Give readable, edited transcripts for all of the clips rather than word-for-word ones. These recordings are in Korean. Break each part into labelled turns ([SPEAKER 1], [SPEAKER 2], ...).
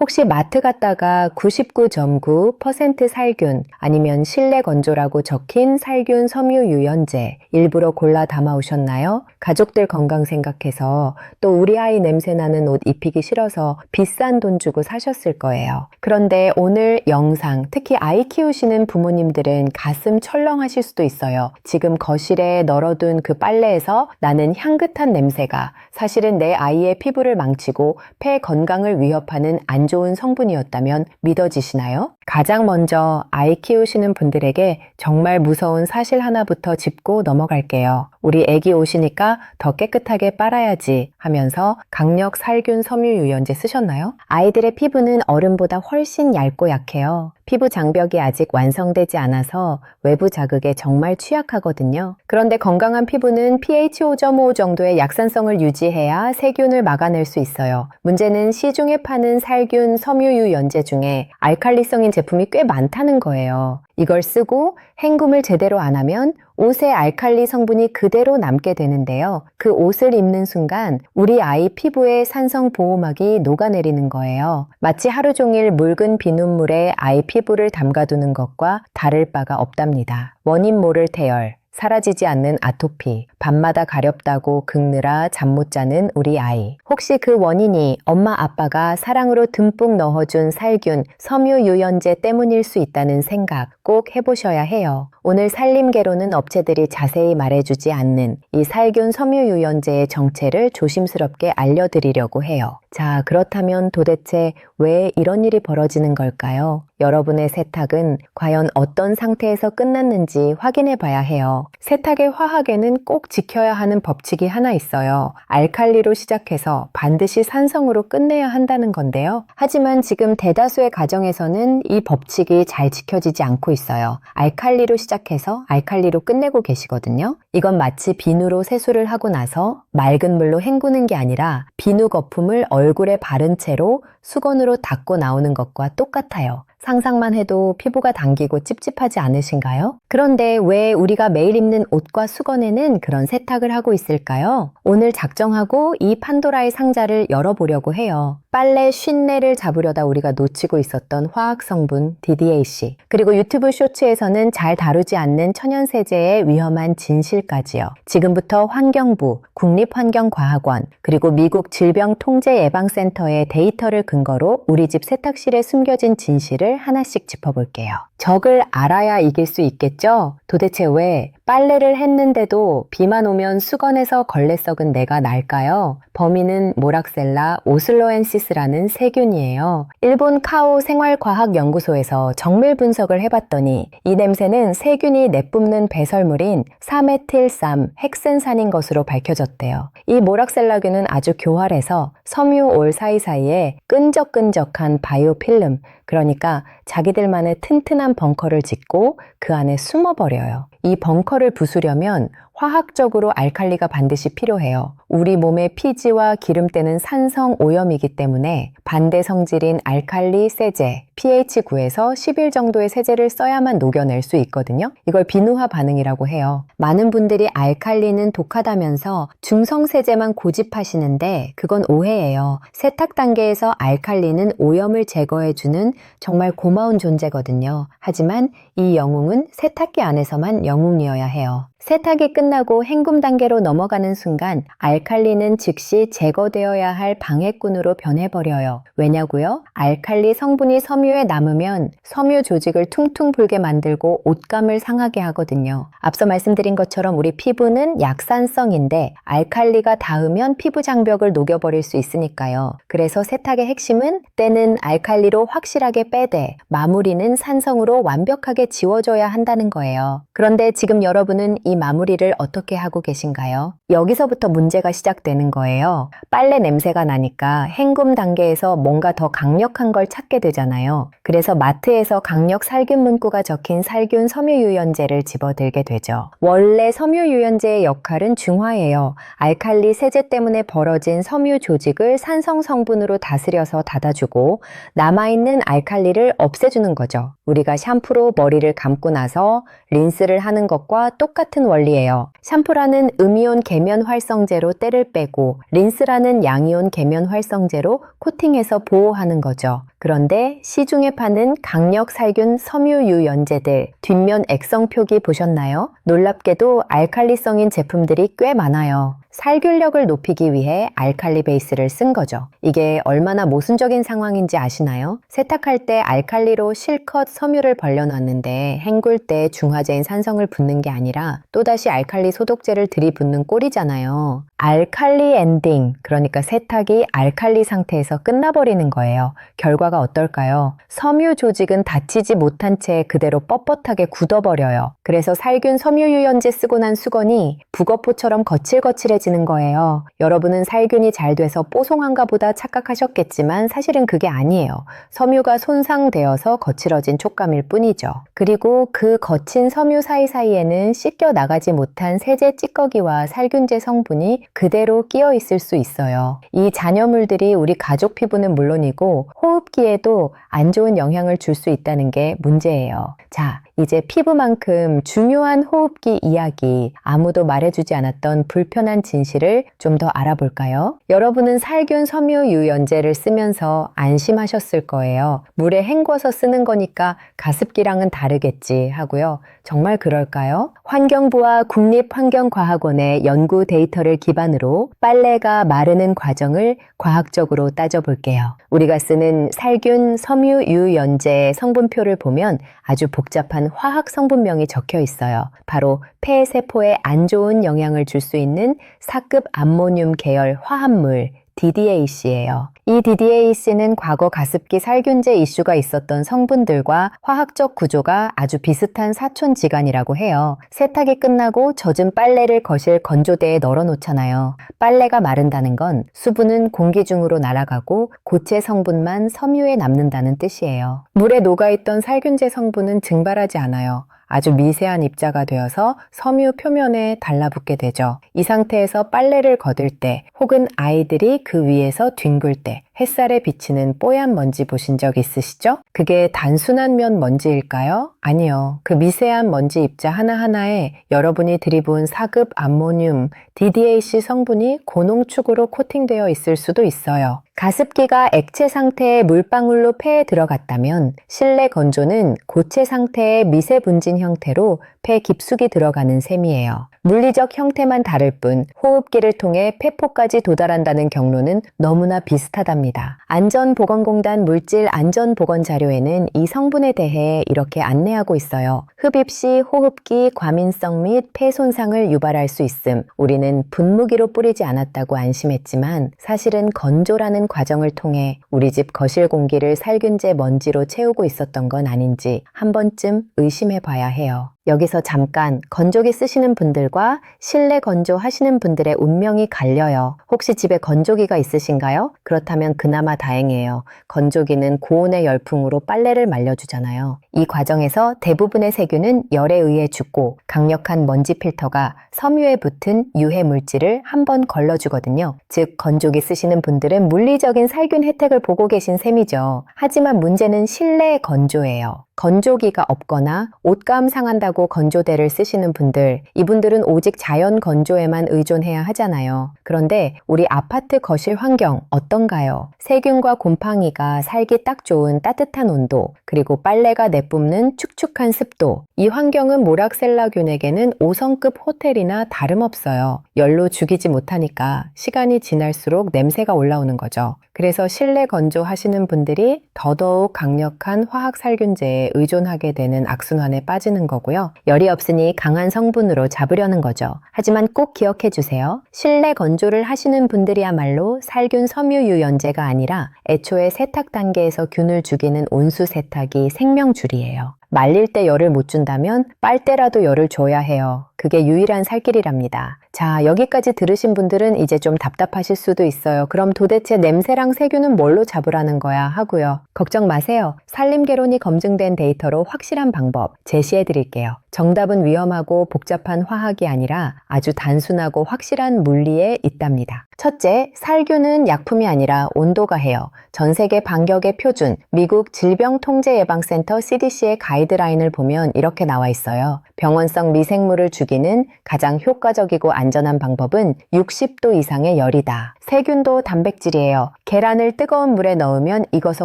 [SPEAKER 1] 혹시 마트 갔다가 99.9% 살균 아니면 실내 건조라고 적힌 살균 섬유 유연제 일부러 골라 담아 오셨나요? 가족들 건강 생각해서 또 우리 아이 냄새 나는 옷 입히기 싫어서 비싼 돈 주고 사셨을 거예요. 그런데 오늘 영상, 특히 아이 키우시는 부모님들은 가슴 철렁하실 수도 있어요. 지금 거실에 널어둔 그 빨래에서 나는 향긋한 냄새가 사실은 내 아이의 피부를 망치고 폐 건강을 위협하는 안 좋은 성분이었다면 믿어지시나요? 가장 먼저 아이 키우시는 분들에게 정말 무서운 사실 하나부터 짚고 넘어갈게요. 우리 애기 오시니까 더 깨끗하게 빨아야지 하면서 강력 살균 섬유 유연제 쓰셨나요? 아이들의 피부는 어른보다 훨씬 얇고 약해요. 피부 장벽이 아직 완성되지 않아서 외부 자극에 정말 취약하거든요. 그런데 건강한 피부는 pH 5.5 정도의 약산성을 유지해야 세균을 막아낼 수 있어요. 문제는 시중에 파는 살균 섬유유연제 중에 알칼리성인 제품이 꽤 많다는 거예요. 이걸 쓰고 헹굼을 제대로 안 하면 옷에 알칼리 성분이 그대로 남게 되는데요. 그 옷을 입는 순간 우리 아이 피부에 산성 보호막이 녹아내리는 거예요. 마치 하루 종일 묽은 비눗물에 아이 피부를 담가두는 것과 다를 바가 없답니다. 원인 모를 태열, 사라지지 않는 아토피, 밤마다 가렵다고 긁느라 잠 못 자는 우리 아이. 혹시 그 원인이 엄마 아빠가 사랑으로 듬뿍 넣어준 살균, 섬유 유연제 때문일 수 있다는 생각 꼭 해보셔야 해요. 오늘 살림개로는 업체들이 자세히 말해주지 않는 이 살균 섬유 유연제의 정체를 조심스럽게 알려드리려고 해요. 자, 그렇다면 도대체 왜 이런 일이 벌어지는 걸까요? 여러분의 세탁은 과연 어떤 상태에서 끝났는지 확인해 봐야 해요. 세탁의 화학에는 꼭 지켜야 하는 법칙이 하나 있어요. 알칼리로 시작해서 반드시 산성으로 끝내야 한다는 건데요. 하지만 지금 대다수의 가정에서는 이 법칙이 잘 지켜지지 않고 있어요. 알칼리로 시작해서 알칼리로 끝내고 계시거든요. 이건 마치 비누로 세수를 하고 나서 맑은 물로 헹구는 게 아니라 비누 거품을 얼굴에 바른 채로 수건으로 닦고 나오는 것과 똑같아요. 상상만 해도 피부가 당기고 찝찝하지 않으신가요? 그런데 왜 우리가 매일 입는 옷과 수건에는 그런 세탁을 하고 있을까요? 오늘 작정하고 이 판도라의 상자를 열어보려고 해요. 빨래 쉰내를 잡으려다 우리가 놓치고 있었던 화학성분 DDAC, 그리고 유튜브 쇼츠에서는 잘 다루지 않는 천연세제의 위험한 진실까지요. 지금부터 환경부, 국립환경과학원, 그리고 미국 질병통제예방센터의 데이터를 근거로 우리 집 세탁실에 숨겨진 진실을 하나씩 짚어볼게요. 적을 알아야 이길 수 있겠죠? 도대체 왜 빨래를 했는데도 비만 오면 수건에서 걸레 썩은 내가 날까요? 범인은 모락셀라 오슬로엔시스라는 세균이에요. 일본 카오 생활과학연구소에서 정밀 분석을 해봤더니 이 냄새는 세균이 내뿜는 배설물인 사메틸삼 헥센산인 것으로 밝혀졌대요. 이 모락셀라균은 아주 교활해서 섬유올 사이사이에 끈적끈적한 바이오필름, 그러니까 자기들만의 튼튼한 벙커를 짓고 그 안에 숨어버려요. 이 벙커를 부수려면 화학적으로 알칼리가 반드시 필요해요. 우리 몸의 피지와 기름때는 산성 오염이기 때문에 반대 성질인 알칼리 세제, pH 9에서 11 정도의 세제를 써야만 녹여낼 수 있거든요. 이걸 비누화 반응이라고 해요. 많은 분들이 알칼리는 독하다면서 중성 세제만 고집하시는데 그건 오해예요. 세탁 단계에서 알칼리는 오염을 제거해주는 정말 고마운 존재거든요. 하지만 이 영웅은 세탁기 안에서만 영웅이어야 해요. 세탁이 끝나고 헹굼 단계로 넘어가는 순간 알칼리는 즉시 제거되어야 할 방해꾼으로 변해버려요. 왜냐고요? 알칼리 성분이 섬유에 남으면 섬유 조직을 퉁퉁 불게 만들고 옷감을 상하게 하거든요. 앞서 말씀드린 것처럼 우리 피부는 약산성인데 알칼리가 닿으면 피부 장벽을 녹여버릴 수 있으니까요. 그래서 세탁의 핵심은 때는 알칼리로 확실하게 빼되 마무리는 산성으로 완벽하게 지워줘야 한다는 거예요. 그런데 지금 여러분은 이 마무리를 어떻게 하고 계신가요? 여기서부터 문제가 시작되는 거예요. 빨래 냄새가 나니까 헹굼 단계에서 뭔가 더 강력한 걸 찾게 되잖아요. 그래서 마트에서 강력 살균 문구가 적힌 살균 섬유유연제를 집어들게 되죠. 원래 섬유유연제의 역할은 중화예요. 알칼리 세제 때문에 벌어진 섬유 조직을 산성 성분으로 다스려서 닫아주고 남아있는 알칼리를 없애주는 거죠. 우리가 샴푸로 머리를 감고 나서 린스를 하는 것과 똑같은 똑같은 원리예요. 샴푸라는 음이온 계면 활성제로 때를 빼고 린스라는 양이온 계면 활성제로 코팅해서 보호하는 거죠. 그런데 시중에 파는 강력 살균 섬유 유연제들 뒷면 액성 표기 보셨나요? 놀랍게도 알칼리성인 제품들이 꽤 많아요. 살균력을 높이기 위해 알칼리 베이스를 쓴 거죠. 이게 얼마나 모순적인 상황인지 아시나요? 세탁할 때 알칼리로 실컷 섬유를 벌려놨는데 헹굴 때 중화제인 산성을 붓는 게 아니라 또다시 알칼리 소독제를 들이붓는 꼴이잖아요. 알칼리 엔딩, 그러니까 세탁이 알칼리 상태에서 끝나버리는 거예요. 결과가 어떨까요? 섬유 조직은 닫히지 못한 채 그대로 뻣뻣하게 굳어버려요. 그래서 살균 섬유유연제 쓰고 난 수건이 북어포처럼 거칠거칠해지는 거예요. 여러분은 살균이 잘 돼서 뽀송한가 보다 착각하셨겠지만 사실은 그게 아니에요. 섬유가 손상되어서 거칠어진 촉감일 뿐이죠. 그리고 그 거친 섬유 사이사이에는 씻겨 나가지 못한 세제 찌꺼기와 살균제 성분이 그대로 끼어 있을 수 있어요. 이 잔여물들이 우리 가족 피부는 물론이고 호흡기에도 안 좋은 영향을 줄 수 있다는 게 문제예요. 자, 이제 피부만큼 중요한 호흡기 이야기, 아무도 말해주지 않았던 불편한 진실을 좀 더 알아볼까요? 여러분은 살균 섬유 유연제를 쓰면서 안심하셨을 거예요. 물에 헹궈서 쓰는 거니까 가습기랑은 다르겠지 하고요. 정말 그럴까요? 환경부와 국립환경과학원의 연구 데이터를 기반으로 빨래가 마르는 과정을 과학적으로 따져볼게요. 우리가 쓰는 살균 섬유 유연제 성분표를 보면 아주 복잡한 화학 성분명이 적혀 있어요. 바로 폐 세포에 안 좋은 영향을 줄 수 있는 사급 암모늄 계열 화합물 DDAC예요. 이 DDAC는 과거 가습기 살균제 이슈가 있었던 성분들과 화학적 구조가 아주 비슷한 사촌지간이라고 해요. 세탁이 끝나고 젖은 빨래를 거실 건조대에 널어 놓잖아요. 빨래가 마른다는 건 수분은 공기 중으로 날아가고 고체 성분만 섬유에 남는다는 뜻이에요. 물에 녹아있던 살균제 성분은 증발하지 않아요. 아주 미세한 입자가 되어서 섬유 표면에 달라붙게 되죠. 이 상태에서 빨래를 걷을 때 혹은 아이들이 그 위에서 뒹굴 때 햇살에 비치는 뽀얀 먼지 보신 적 있으시죠? 그게 단순한 면 먼지일까요? 아니요. 그 미세한 먼지 입자 하나하나에 여러분이 들이부은 사급 암모늄, DDAC 성분이 고농축으로 코팅되어 있을 수도 있어요. 가습기가 액체 상태의 물방울로 폐에 들어갔다면 실내 건조는 고체 상태의 미세 분진 형태로 폐 깊숙이 들어가는 셈이에요. 물리적 형태만 다를 뿐 호흡기를 통해 폐포까지 도달한다는 경로는 너무나 비슷하답니다. 안전보건공단 물질안전보건 자료에는 이 성분에 대해 이렇게 안내하고 있어요. 흡입 시 호흡기 과민성 및 폐 손상을 유발할 수 있음. 우리는 분무기로 뿌리지 않았다고 안심했지만 사실은 건조라는 과정을 통해 우리 집 거실 공기를 살균제 먼지로 채우고 있었던 건 아닌지 한 번쯤 의심해 봐야 해요. 여기서 잠깐 건조기 쓰시는 분들과 실내 건조 하시는 분들의 운명이 갈려요. 혹시 집에 건조기가 있으신가요? 그렇다면 그나마 다행이에요. 건조기는 고온의 열풍으로 빨래를 말려주잖아요. 이 과정에서 대부분의 세균은 열에 의해 죽고 강력한 먼지 필터가 섬유에 붙은 유해 물질을 한번 걸러주거든요. 즉 건조기 쓰시는 분들은 물리적인 살균 혜택을 보고 계신 셈이죠. 하지만 문제는 실내 건조예요. 건조기가 없거나 옷감 상한다고 건조대를 쓰시는 분들, 이분들은 오직 자연 건조에만 의존해야 하잖아요. 그런데 우리 아파트 거실 환경 어떤가요? 세균과 곰팡이가 살기 딱 좋은 따뜻한 온도, 그리고 빨래가 내뿜는 축축한 습도. 이 환경은 모락셀라균에게는 5성급 호텔이나 다름없어요. 열로 죽이지 못하니까 시간이 지날수록 냄새가 올라오는 거죠. 그래서 실내 건조하시는 분들이 더더욱 강력한 화학 살균제에 의존하게 되는 악순환에 빠지는 거고요. 열이 없으니 강한 성분으로 잡으려는 거죠. 하지만 꼭 기억해 주세요. 실내 건조를 하시는 분들이야말로 살균 섬유 유연제가 아니라 애초에 세탁 단계에서 균을 죽이는 온수 세탁이 생명줄이에요. 말릴 때 열을 못 준다면 빨대라도 열을 줘야 해요. 그게 유일한 살 길이랍니다. 자, 여기까지 들으신 분들은 이제 좀 답답하실 수도 있어요. 그럼 도대체 냄새랑 세균은 뭘로 잡으라는 거야 하고요. 걱정 마세요. 산림개론이 검증된 데이터로 확실한 방법 제시해 드릴게요. 정답은 위험하고 복잡한 화학이 아니라 아주 단순하고 확실한 물리에 있답니다. 첫째, 살균은 약품이 아니라 온도가 해요. 전 세계 반격의 표준, 미국 질병통제예방센터 CDC의 가이드라인을 보면 이렇게 나와 있어요. 병원성 미생물을 죽이는 가장 효과적이고 안전한 방법은 60도 이상의 열이다. 세균도 단백질이에요. 계란을 뜨거운 물에 넣으면 익어서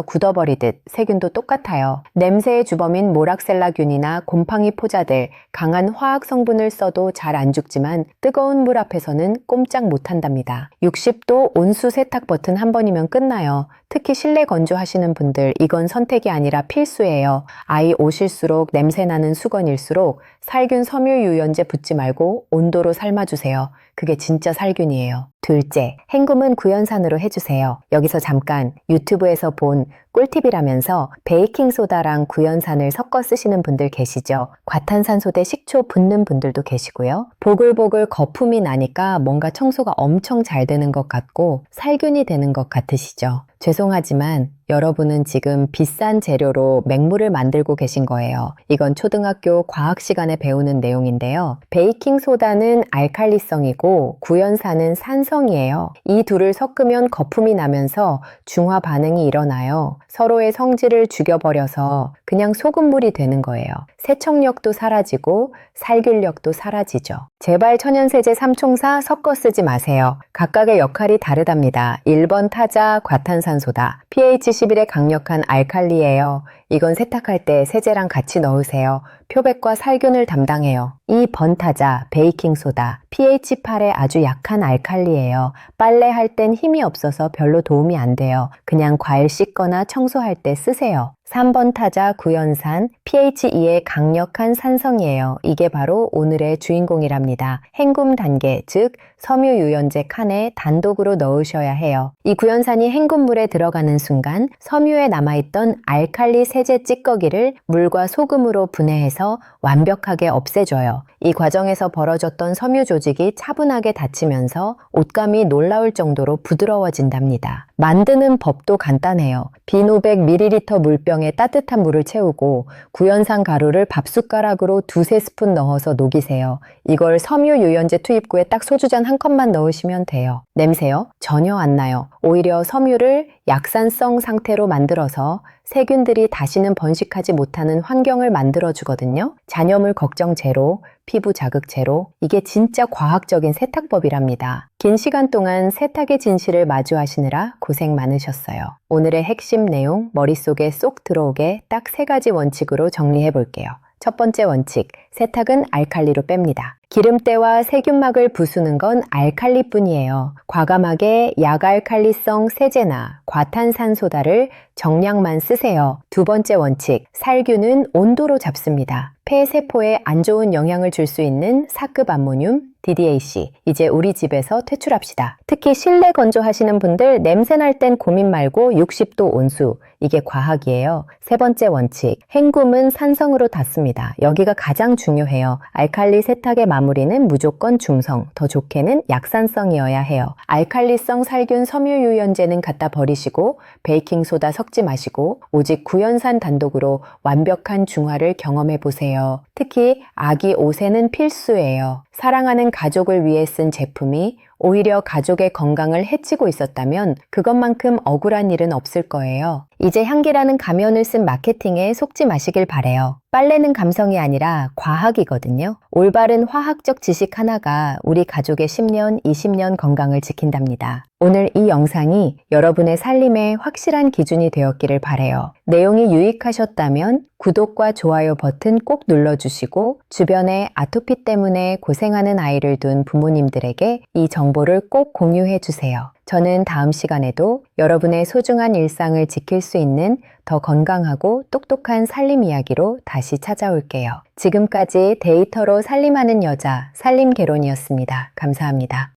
[SPEAKER 1] 굳어버리듯 세균도 똑같아요. 냄새의 주범인 모락셀라균이나 곰팡이 포자들, 강한 화학 성분을 써도 잘 안 죽지만 뜨거운 물 앞에서는 꼼짝 못한답니다. 60도 온수 세탁 버튼 한 번이면 끝나요. 특히 실내 건조하시는 분들, 이건 선택이 아니라 필수예요. 아이 오실수록 냄새나는 수건일수록 살균 섬유 유연제 붓지 말고 온도로 삶아주세요. 그게 진짜 살균이에요. 둘째, 헹굼은 구연산으로 해주세요. 여기서 잠깐 유튜브에서 본 꿀팁이라면서 베이킹소다랑 구연산을 섞어 쓰시는 분들 계시죠? 과탄산소 대 식초 붓는 분들도 계시고요. 보글보글 거품이 나니까 뭔가 청소가 엄청 잘 되는 것 같고 살균이 되는 것 같으시죠? 죄송하지만 여러분은 지금 비싼 재료로 맹물을 만들고 계신 거예요. 이건 초등학교 과학 시간에 배우는 내용인데요. 베이킹소다는 알칼리성이고 구연산은 산성이에요. 이 둘을 섞으면 거품이 나면서 중화 반응이 일어나요. 서로의 성질을 죽여버려서 그냥 소금물이 되는 거예요. 세척력도 사라지고 살균력도 사라지죠. 제발 천연세제 3총사 섞어 쓰지 마세요. 각각의 역할이 다르답니다. 1번 타자 과탄산소다. pH 11의 강력한 알칼리예요. 이건 세탁할 때 세제랑 같이 넣으세요. 표백과 살균을 담당해요. 2번 타자 베이킹소다. pH 8의 아주 약한 알칼리예요. 빨래할 땐 힘이 없어서 별로 도움이 안 돼요. 그냥 과일 씻거나 청소할 때 쓰세요. 3번 타자 구연산, pH 2의 강력한 산성이에요. 이게 바로 오늘의 주인공이랍니다. 헹굼 단계, 즉 섬유유연제 칸에 단독으로 넣으셔야 해요. 이 구연산이 헹굼물에 들어가는 순간 섬유에 남아있던 알칼리 세제 찌꺼기를 물과 소금으로 분해해서 완벽하게 없애줘요. 이 과정에서 벌어졌던 섬유 조직이 차분하게 닫히면서 옷감이 놀라울 정도로 부드러워진답니다. 만드는 법도 간단해요. 빈 500ml 물병에 따뜻한 물을 채우고 구연산 가루를 밥숟가락으로 2-3스푼 넣어서 녹이세요. 이걸 섬유유연제 투입구에 딱 소주잔 한 컵만 넣으시면 돼요. 냄새요? 전혀 안 나요. 오히려 섬유를 약산성 상태로 만들어서 세균들이 다시는 번식하지 못하는 환경을 만들어주거든요. 잔여물 걱정 제로, 피부 자극 제로, 이게 진짜 과학적인 세탁법이랍니다. 긴 시간 동안 세탁의 진실을 마주하시느라 고생 많으셨어요. 오늘의 핵심 내용 머릿속에 쏙 들어오게 딱 3가지 원칙으로 정리해 볼게요. 첫 번째 원칙, 세탁은 알칼리로 뺍니다. 기름때와 세균막을 부수는 건 알칼리뿐이에요. 과감하게 약알칼리성 세제나 과탄산소다를 정량만 쓰세요. 두 번째 원칙, 살균은 온도로 잡습니다. 폐세포에 안 좋은 영향을 줄 수 있는 사급 암모늄, DDAC, 이제 우리 집에서 퇴출합시다. 특히 실내 건조하시는 분들 냄새 날 땐 고민 말고 60도 온수, 이게 과학이에요. 세 번째 원칙, 헹굼은 산성으로 닫습니다. 여기가 가장 중요해요. 알칼리 세탁의 마무리는 무조건 중성, 더 좋게는 약산성이어야 해요. 알칼리성 살균 섬유유연제는 갖다 버리시고 베이킹소다 섞지 마시고 오직 구연산 단독으로 완벽한 중화를 경험해 보세요. 특히 아기 옷에는 필수예요. 사랑하는 가족을 위해 쓴 제품이 오히려 가족의 건강을 해치고 있었다면 그것만큼 억울한 일은 없을 거예요. 이제 향기라는 가면을 쓴 마케팅에 속지 마시길 바래요. 빨래는 감성이 아니라 과학이거든요. 올바른 화학적 지식 하나가 우리 가족의 10년, 20년 건강을 지킨답니다. 오늘 이 영상이 여러분의 살림의 확실한 기준이 되었기를 바래요. 내용이 유익하셨다면 구독과 좋아요 버튼 꼭 눌러주시고 주변에 아토피 때문에 고생하는 아이를 둔 부모님들에게 이 정보를 꼭 공유해 주세요. 저는 다음 시간에도 여러분의 소중한 일상을 지킬 수 있는 더 건강하고 똑똑한 살림 이야기로 다시 찾아올게요. 지금까지 데이터로 살림하는 여자, 살림개론이었습니다. 감사합니다.